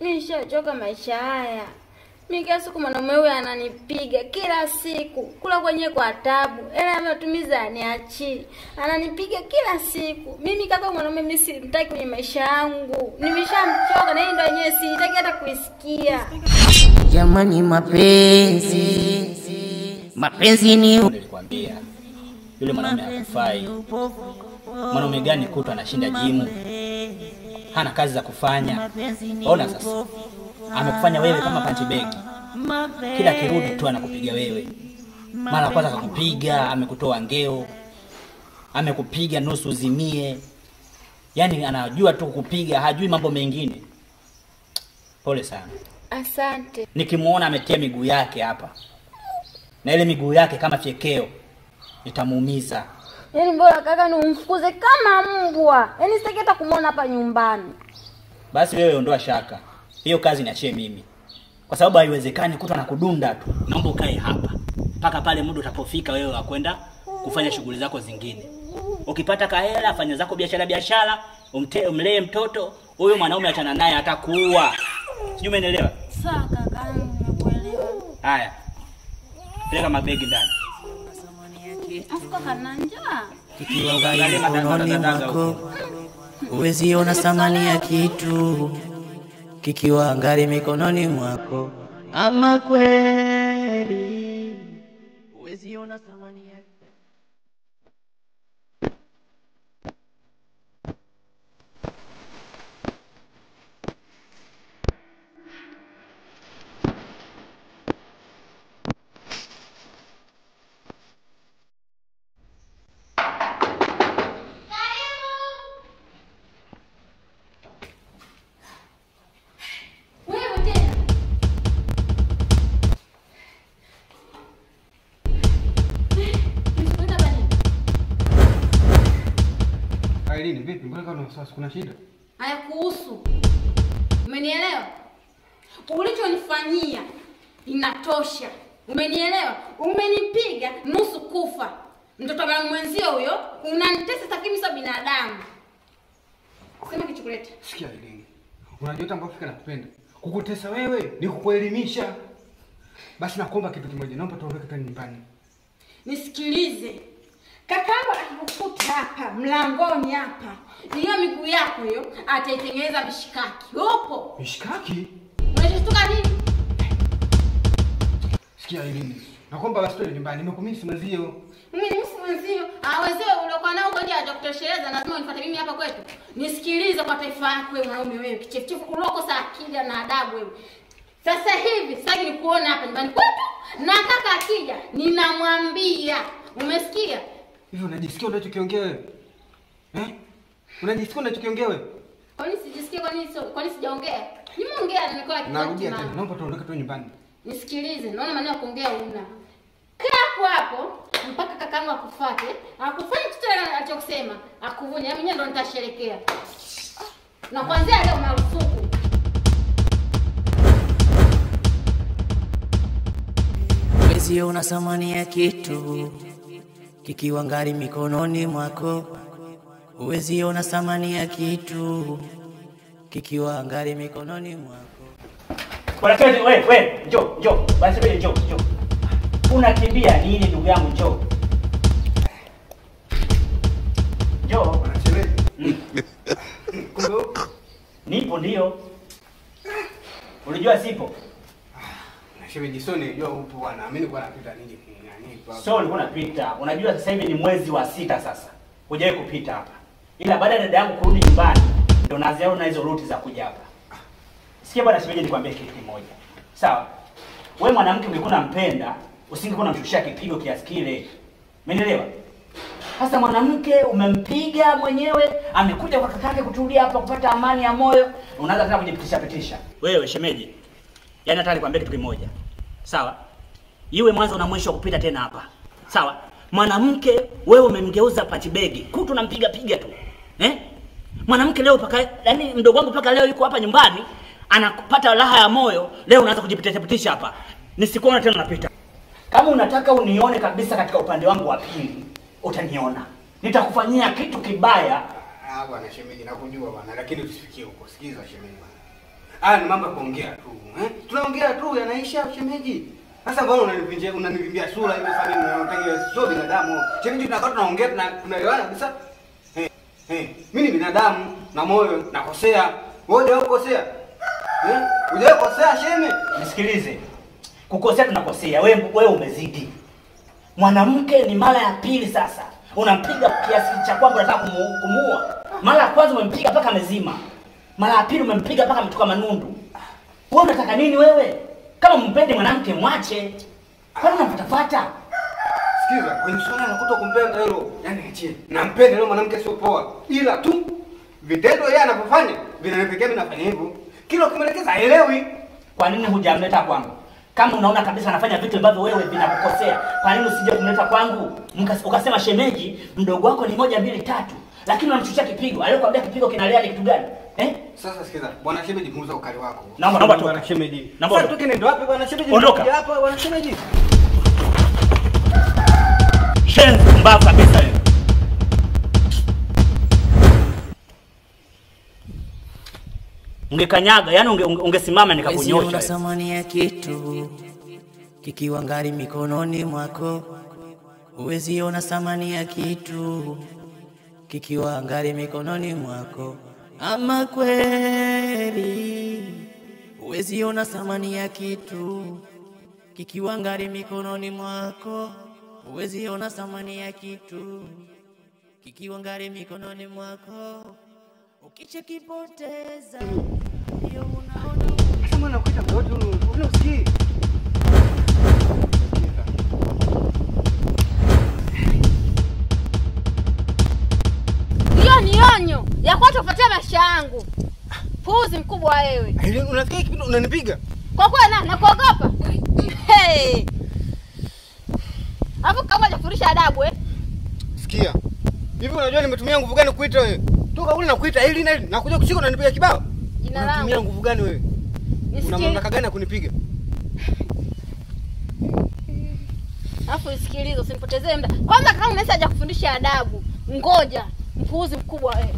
Mimi nishachoka maisha haya. Mimi kila siku mwanaume huyu ananipiga kila siku. Kula kwenye kwa tabu. Hela ya matumizi aniachii. Ananipiga kila siku. Mimi kaka mwanaume mimi simtaki kwenye maisha yangu. Nimeshamchoka na yeye ndo yenyewe sitaki hata kuisikia. Jamani mapenzi ni nilikwambia yule mwanaume hakufai. Mwanaume gani kutu anashinda jimu? Hana kazi za kufanya. Ona sasa. Amekufanya wewe kama panti begi. Kila kirudi tu anakupiga wewe. Mara kwanza akakupiga, amekutoa ngeo. Amekupiga nusu uzimie. Yaani anajua tu kukupiga, hajui mambo mengine. Pole sana. Asante. Nikimuona ametia miguu yake hapa. Na ile miguu yake kama fyekeo nitamuumiza. Yaani bora kaka ni umfukuze kama mbwa. Yaani sitaki hata kumuona hapa nyumbani. Basi wewe ondoa shaka. Hiyo kazi niachie mimi. Kwa sababu haiwezekani kuta na kudunda tu. Naomba ukae hapa mpaka pale muda utapofika wewe wa kwenda kufanya shughuli zako zingine. Ukipata kahela fanya zako biashara, umlee mtoto, huyo mwanaume achana naye atakuua. Sijui umeelewa? Sawa kaka, nimekuelewa. Haya. Peleka mabegi ndani. Afuka kana njaa. Kikiangalia mikononi mwako uwezi ona thamani ya kitu. Kikiangalia mikononi mwako ama kweli uwezi ona thamani ya Irene, vipi? Mbona kama sasa kuna shida? Haya kuhusu. Umenielewa? Ulichonifanyia inatosha. Umenielewa? Umenipiga nusu kufa. Mtoto wangu mwenzio huyo, unanitesa takimi sa binadamu. Sema kichukulete. Sikia Irene. Unajua hata mbona nakupenda. Kukutesa wewe ni kukuelimisha. Basi nakuomba kitu kimoja. Naomba tuondoke tena nyumbani. Nisikilize. Kakangu akikukuta hapa mlangoni hapa. Hiyo miguu yako hiyo ataitengeneza mishikaki. Upo? Mishikaki? Unashtuka nini? Sikia Irene. Nakuomba basi twende nyumbani. Nimekumisi mwenzio. Mimi ni mwenzio. Wazee uliokuwa nao ngoja atakutosheleza lazima unifuate mimi hapa kwetu. Nisikilize kwa taifa yako wewe mwanaume wewe kichefuchefu ulokosa akili na adabu wewe. Sasa hivi sasa nikuona hapa nyumbani kwetu na kaka akija ninamwambia. Umesikia? Hivi unajisikia unachokiongea wewe? Unajisikia unachokiongea wewe? Kwani sijisikia kwani sijaongea? Nimeongea nilikuwa kitu. Narudia tena. Naomba tuondoke tu nyumbani. Nisikilize, naona maneno ya kuongea una. Kaa hapo mpaka kakangu akufuate. Akufanye kitu alichosema, akuvunye. Mimi ndo nitasherekea. Na kwanza leo marufuku. uwezi ona thamani ya kitu. Kikiangalia mikononi mwako uwezi ona thamani ya kitu. Kikiangalia mikononi mwako. Bwana Kennedy, wewe, njoo. Basi wewe njoo. Unakimbia nini ndugu yangu njoo? Njoo. Unachelewa. Nipo ndio. Unajua sipo? Shemeji Soni unajua upo bwana. Mimi nilikuwa napita nini hapa. So ulikuwa unapita. Unajua sasa hivi ni mwezi wa 6 sasa. Hujawahi kupita hapa. Ila baada ya dada yangu kurudi nyumbani ndio naziona hizo ruti za kuja hapa. Sikia bwana shemeji nikwambie kitu kimoja. Sawa? Wewe mwanamke ungekuwa unampenda, usingekuwa unamshushia kipigo kiasi kile. Umeelewa? Sasa mwanamke umempiga mwenyewe, amekuja kwa kakake kutulia hapa kupata amani ya moyo, unaanza tena kujipitisha. Wewe shemeji. Yaani nataka nikwambie kitu kimoja. Sawa? Iwe mwanzo na mwisho kupita tena hapa. Sawa? Mwanamke wewe umemgeuza patibegi. Kutu unampiga piga tu. Mwanamke leo paka yani mdogo wangu paka leo yuko hapa nyumbani anapata raha ya moyo, leo unaanza kujipitisha hapa. Nisikuona tena napita. Kama unataka unione kabisa katika upande wangu wa pili, utaniona. Nitakufanyia kitu kibaya. Bwana shemeji nakujua bwana, lakini tusifikie huko. Sikiza shemeji bwana. Ni mambo ya kuongea tu. Tunaongea tu yanaisha shemeji. Sasa mbona unanivimbia sura hivi sasa mimi unataka sio binadamu. Shemeji tunaongea tunaelewana kabisa. Mimi ni binadamu na moyo nakosea. Wewe ndio ukosea. Unajua kosea sheme? Nisikilize. Kukosea tunakosea. Wewe umezidi. Mwanamke ni mara ya pili sasa. Unampiga kiasi cha kwamba unataka kumuua. Mara ya kwanza umempiga mpaka amezima. Mara ya pili umempiga mpaka ametoka manundu. Wewe unataka nini wewe? Kama mpendi mwanamke mwache. Kwani unamfuatafuata? Sikiza, kwenye swala la kutokumpenda hilo, yani achie. Nampenda yule mwanamke sio poa. Ila tu vitendo yeye anapofanya vinanipekea mimi nafanya hivyo. Kila ukimwelekeza haelewi. Kwa nini hujamleta kwangu? Kama unaona kabisa anafanya vitu ambavyo wewe vinakukosea, kwa nini usije kumleta kwangu? Ukasema shemeji, mdogo wako ni 1 2 3. Lakini unamchuchia kipigo. Aliyokuambia kipigo kinalia ni kitu gani? Sasa sikiza, bwana shemeji punguza ukali wako. Naomba tu bwana shemeji. Naomba tuke nenda wapi bwana shemeji? Ondoka hapa bwana shemeji. Shenzi mbavu kabisa wewe. Ungekanyaga, yani ungesimama nikakunyosha. Una thamani ya kitu kikiwa ngari mikononi mwako. Uwezi ona thamani ya kitu kikiwa ngari mikononi mwako. Ama kweli uwezi ona thamani ya kitu kikiwa ngari mikononi mwako. Uwezi ona thamani ya kitu kikiwa ngari mikononi mwako. Ukichekipoteza ndio unaona. Kama nakuita mdogo unasikii. Hiyo ni onyo ya kwa kufuatia maisha yangu. Puzi mkubwa wewe. Unasikia kitu unanipiga? Kwa kweli na kuogopa. Hapo kama hajafurisha adabu Sikia. Hivi unajua nimetumia nguvu gani kuita wewe? Toka ule nakuita hili na nakuja kushika unanipiga kibao. Jina langu. Unatumia nguvu gani wewe? Una mamlaka gani ya kunipiga? Alafu sikiliza usinipotezee muda. Kwanza kama unaweza haja kufundisha adabu. Ngoja, mpuuzi mkubwa wewe.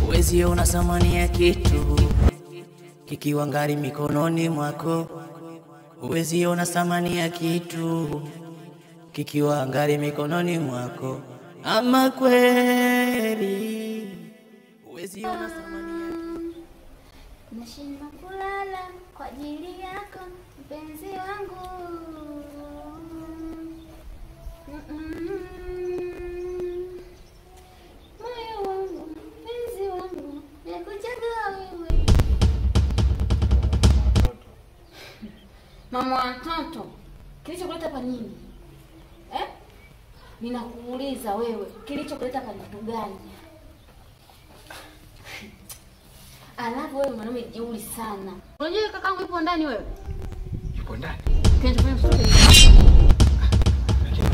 Uwezi ona thamani ya kitu kikiwa ngari mikononi mwako. Uwezi ona thamani ya kitu kikiwa ngari mikononi mwako. Ama kweli uwezi ona thamani ya kitu. Nashinda kulala kwa ajili yako mpenzi wangu. Moyo wangu, mpenzi wangu, nakuchagua wewe. Mama watoto, kilichokuleta hapa nini? Ninakuuliza wewe, kilichokuleta hapa ni kitu gani? Alafu wewe mwanaume jeuri sana. Unajua kakaangu yupo ndani wewe? Yupo ndani. Kinachofanya mtoto. Lakini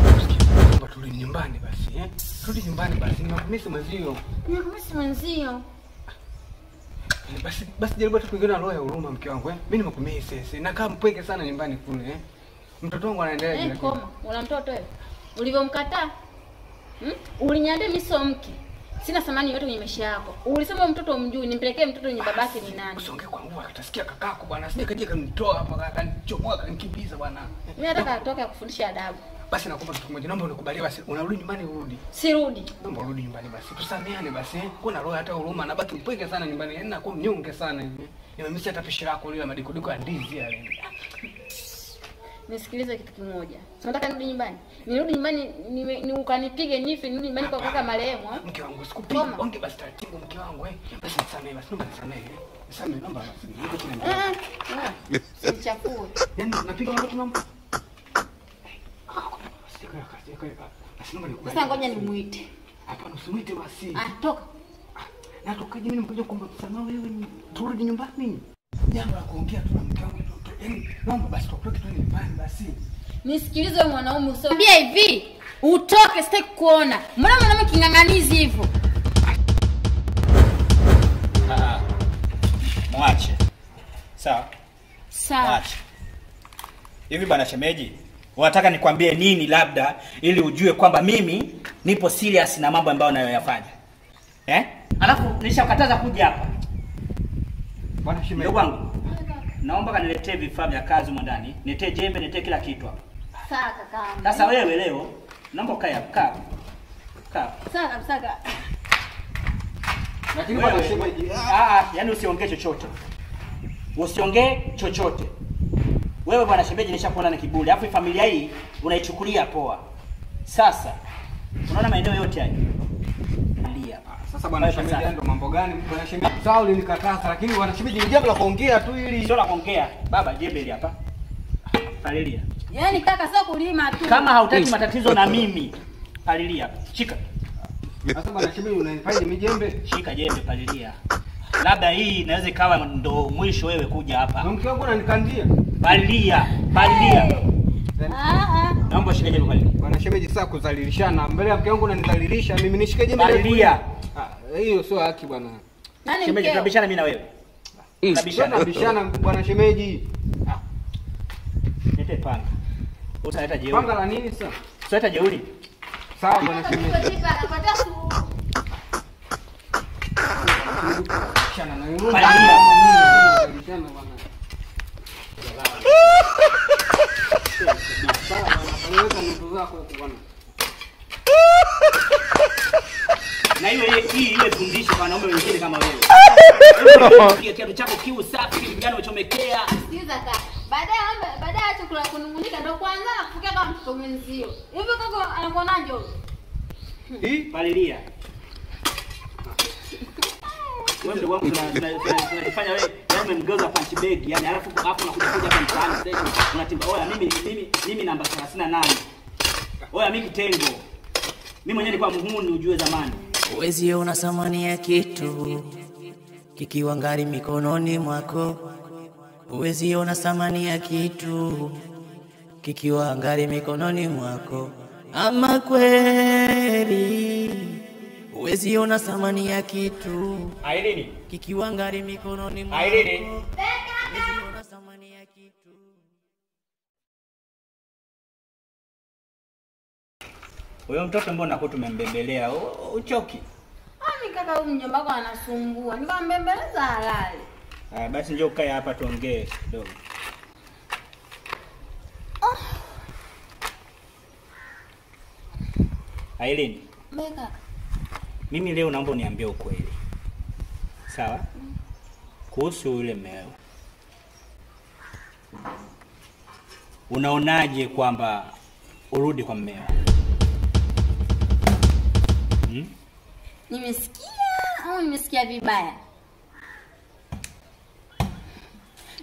turudi nyumbani basi, Turudi nyumbani basi, nimekumisi mwenzio. Nimekumisi mwenzio. Basi jaribu tu kuingia na roho ya huruma mke wangu, Mimi nimekumisi sasa. Nakaa mpweke sana nyumbani kule, Mtoto wangu anaendelea Koma, una mtoto wewe. Ulivyomkataa? Uliniambia mimi sio mke. Sina thamani yote kwenye maisha yako. Ulisema mtoto umjui, nimpelekee mtoto kwenye babake ni nani? Usiongee kwa nguvu, atasikia kakako bwana. Sije kaje kanitoa hapa akanichomoa akanikimbiza bwana. Mimi nataka atoke akufundisha adabu. Basi nakuomba kitu kimoja, naomba unikubalie basi. Unarudi nyumbani urudi. Sirudi. Naomba urudi nyumbani basi. Tusameane basi. Kuna roho hata huruma, nabaki mpweke sana nyumbani. Yaani nakuwa mnyonge sana hivi. Nimemisi hata pishi lako lile madikoliko ya ndizi yale. Nisikilize kitu kimoja. Unataka nirudi nyumbani? Nirudi nyumbani ni ukanipige nife nirudi nyumbani kwa kaka marehemu, Mke wangu sikupige. Onge basi taratibu mke wangu, Basi nisamehe basi, naomba nisamehe. Nisamehe naomba basi. Niko chini. Nichafue. Yaani napiga watu naomba. Sasa ngoja nimuite. Hapana, usimuite basi. Toka. Natokaje mimi mkuja kuomba msamaha wewe turudi nyumbani? Jambo la kuongea tu na mke wangu. Yaani naomba basi tutoke tu nyumbani basi. Nisikilize wewe mwanaume usiambia hivi. Utoke sitaki kuona. Mbona mwanaume king'ang'anizi hivyo? Mwache. Sawa? Sawa. Mwache. Hivi bwana shemeji, unataka nikwambie nini labda ili ujue kwamba mimi nipo serious na mambo ambayo nayoyafanya? Alafu nilishakataza kuja hapa. Bwana shemeji. Ndugu wangu. Naomba kaniletee vifaa vya kazi huko ndani. Niletee jembe, niletee kila kitu hapa. Sawa kaka. Sasa wewe leo naomba ukae hapa. Kaa. Sawa kabisa. Lakini bwana shemeji, yani usiongee chochote. Usiongee chochote. Wewe bwana shemeji nishakuona na kiburi. Alafu familia hii unaichukulia poa. Sasa unaona maeneo yote haya. Ndia. Sasa bwana shemeji ndio mambo gani? Bwana shemeji sawa ulinikataza lakini bwana shemeji ni jambo la kuongea tu ili sio la kuongea. Baba jembe hili hapa. Palilia. Yaani kaka sio kulima tu. Kama hautaki matatizo na mimi, palilia. Shika. Sasa bwana shemeji unanipaje mijembe? Shika jembe palilia. Labda hii inaweza ikawa ndo mwisho wewe kuja hapa. Mke wangu ananikandia. Palilia. Naomba shika jembe palilia. Bwana shemeji sasa kudhalilishana mbele ya mke wangu unanidhalilisha mimi nishike jembe palilia. Hiyo sio haki bwana. Nani shemeji tunabishana mimi na wewe? Tunabishana bwana shemeji. Nete panga. Utaleta jeuri. Panga la nini sasa? Utaleta jeuri. Sawa bwana shemeji. Shana na yule. Shana bwana. Sawa bwana, weka ndoto zako bwana. Na ile fundisho kwa wanaume wengine kama wewe. Pia kiatu chako kiu safi, vijana wachomekea. Sikiza kaka. Baadaye acha kula kunungunika ndio kwanza kufikia kama mtoto mwenzio. Hivyo kaka anakuonaje huyo? Palilia. Wewe ndio wangu tunafanya wewe, yani umemgeuza punch bag, yani alafu hapo unakuja hapa mtaani sasa unatimba. Oya mimi namba 38. Oya mimi kitengo. Mimi mwenyewe nilikuwa muhuni ujue zamani. Uwezi ona thamani ya kitu kikiwa ngari mikononi mwako. Uwezi ona thamani ya kitu kikiwa ngari mikononi mwako. Ama kweli uwezi ona thamani ya kitu Ailini kikiwa ngari mikononi mwako. Ailini Uwezi ona thamani ya kitu. Wewe mtoto mbona kwa tumembembelea? Uchoki. Mimi kaka huyu mjomba wako anasumbua. Nikambembeleza halali. Basi njoo ukae hapa tuongee kidogo. Ailini. Kaka. Mimi leo naomba uniambie ukweli. Sawa? Kuhusu yule mmeo. Unaonaje kwamba urudi kwa mmeo? Nimesikia au nimesikia vibaya?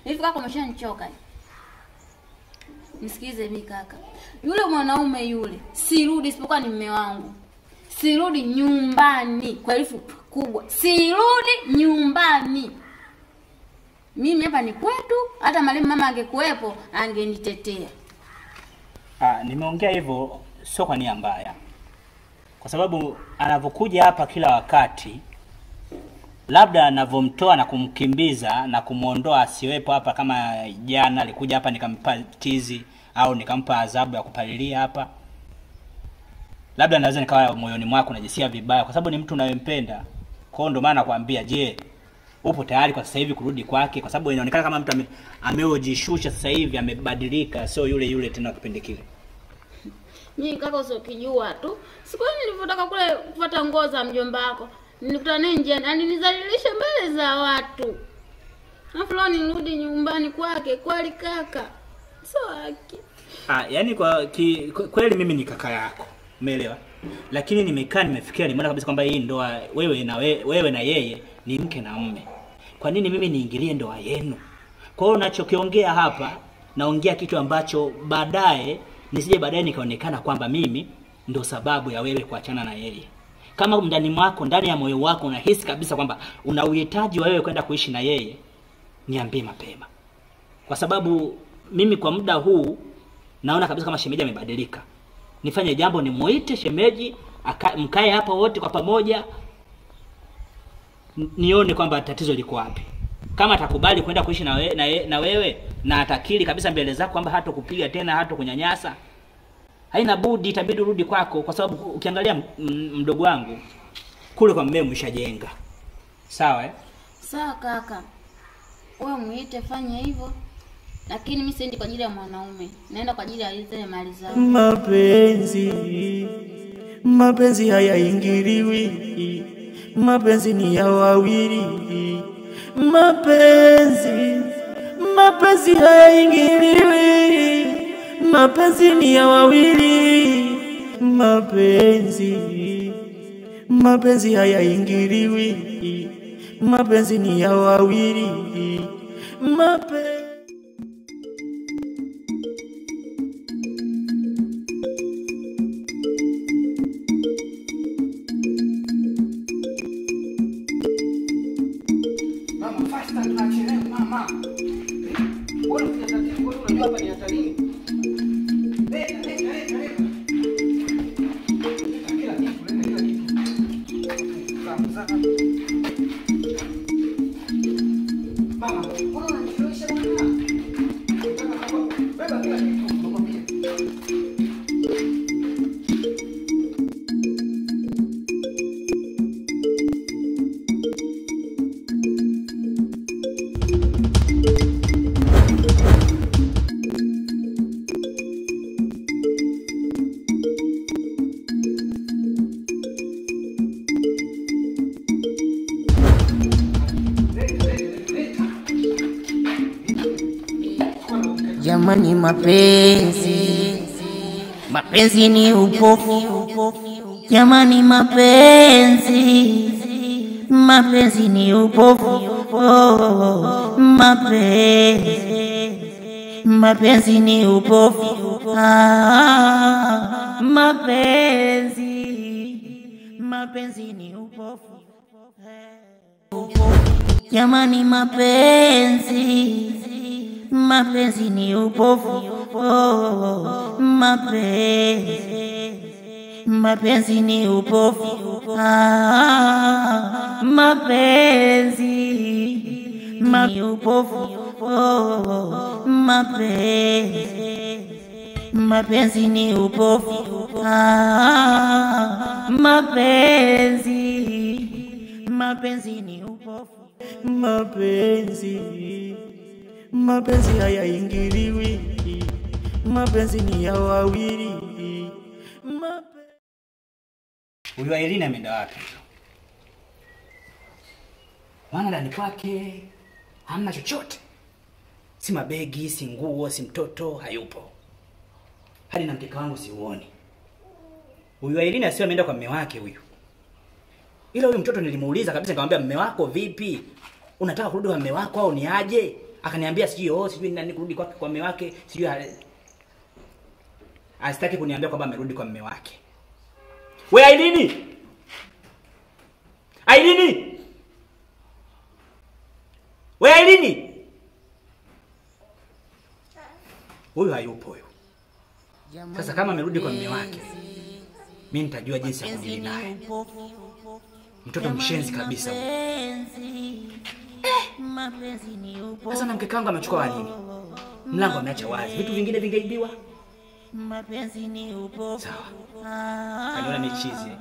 Hivi kaka umeshanichoka. Nisikize mimi kaka. Yule mwanaume yule sirudi isipokuwa ni mume wangu. Sirudi nyumbani kwa herufi kubwa. Sirudi nyumbani. Mimi hapa ni kwetu, hata mwalimu mama angekuepo angenitetea. Nimeongea hivyo sio kwa nia mbaya. Kwa sababu anavokuja hapa kila wakati labda anavomtoa na kumkimbiza na kumuondoa asiwepo hapa, kama jana alikuja hapa nikampa tizi au nikampa adhabu ya kupalilia hapa, labda naweza nikawa moyoni mwako unajisikia vibaya kwa sababu ni mtu unayempenda. Kwa hiyo ndo maana nakwambia, je, upo tayari kwa sasa hivi kurudi kwake? Kwa sababu inaonekana kama mtu ameojishusha sasa hivi, amebadilika, sio yule tena kipindi kile. Mimi kaka usokijua tu. Siku nilipotaka kule kufuata nguo za mjomba wako, nilikutana naye njiani, alinizalilisha mbele za watu. Alafu leo nirudi nyumbani kwake, kweli kaka. Sio haki. Yaani kweli mimi ni kaka yako. Umeelewa? Lakini nimekaa nimefikiria, nimeona kabisa kwamba hii ndoa wewe na yeye ni mke na mume. Kwa nini mimi niingilie ndoa yenu? Kwa hiyo unachokiongea hapa, naongea kitu ambacho baadaye nisije baadaye nikaonekana kwamba mimi ndo sababu ya wewe kuachana na yeye. Kama ndani mwako, ndani ya moyo wako unahisi kabisa kwamba una uhitaji wa wewe kwenda kuishi na yeye, niambie mapema. Kwa sababu mimi kwa muda huu naona kabisa kama shemeji amebadilika. Nifanye jambo, nimuite shemeji, mkae hapa wote kwa pamoja, nione kwamba tatizo liko wapi. Kama atakubali kwenda kuishi na wewe na atakiri kabisa mbele zako kwamba hatakupiga tena, hatakunyanyasa, haina budi itabidi urudi kwako, kwa sababu ukiangalia mdogo wangu kule kwa mmeo mshajenga. Sawa Sawa kaka. wewe muite fanya hivyo. Lakini mimi siendi kwa ajili ya mwanaume. Naenda kwa ajili ya zile mali zangu. Mapenzi hayaingiliwi. Mapenzi ni ya wawili. Mapenzi hayaingiliwi. Mapenzi ni ya wawili. Mapenzi hayaingiliwi. Mapenzi ni ya wawili. Mama, faster tunachelewa mama. Wewe unajua hapa ni hatari. Leta. Kila kitu. Sasa. Mama, mbona unanichosha bwana? Beba kila kitu nakwambia. Jamani, mapenzi ni upofu. Jamani, mapenzi ni upofu. Mapenzi ni upofu. Mapenzi ni upofu. Jamani, mapenzi ni upofu. Mapenzi ni upofu. Mapenzi ni upofu. Mapenzi ni upofu. Mapenzi ni upofu. Mapenzi hayaingiliwi. Mapenzi ni ya wawili. Huyu Irene ameenda wapi? Maana ndani kwake hamna chochote. Si mabegi, si nguo, si mtoto, hayupo. Hadi na mkeka wangu siuoni. Huyu Irene asio ameenda kwa mume wake huyu. Ila huyu mtoto nilimuuliza kabisa, nikamwambia mume wako vipi? Unataka kurudi kwa mume wako au ni aje? Akaniambia sijui nani kurudi kwa mume wake, sijui asitaki kuniambia kwamba amerudi kwa mume wake. We Irene! We Irene! Huyu hayupo huyu. Sasa kama amerudi kwa mume wake, mimi nitajua jinsi ya kudili naye. Mtoto mshenzi kabisa huyu. Sasa na mkeka wangu amechukua wa nini? Mlango ameacha wazi. Vitu vingine vingeibiwa. Sawa. Kaniona ni chizi.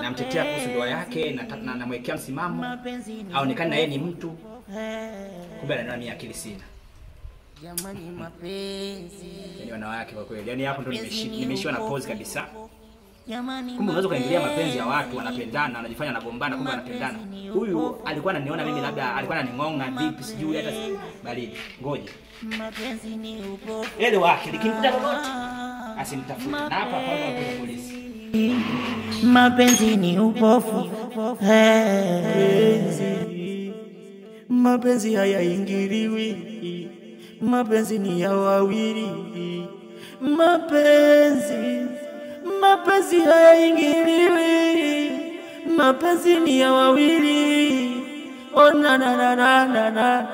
Namtetea kuhusu ndoa yake na namwekea msimamo. Aonekane na yeye ni mtu. Kumbe ananiona mimi akili sina. Jamani, mapenzi. Ni wanawake kwa kweli. Yaani hapo ndo nimeishiwa na pause kabisa. Kumbe unaweza kaingilia mapenzi ya watu, wanapendana, wanajifanya wanagombana, kumbe wanapendana. Huyu alikuwa ananiona mimi labda alikuwa ananingonga vipi sijui hata baridi. Ngoja. Mapenzi ni upofu. Ele wake likimkuta lolote asimtafute. Na hapa kwa polisi. Mapenzi ni upofu. Mapenzi hayaingiliwi. Mapenzi ni ya wawili. Mapenzi hayaingiliwi. Mapenzi ni ya wawili. Oh na na na na na.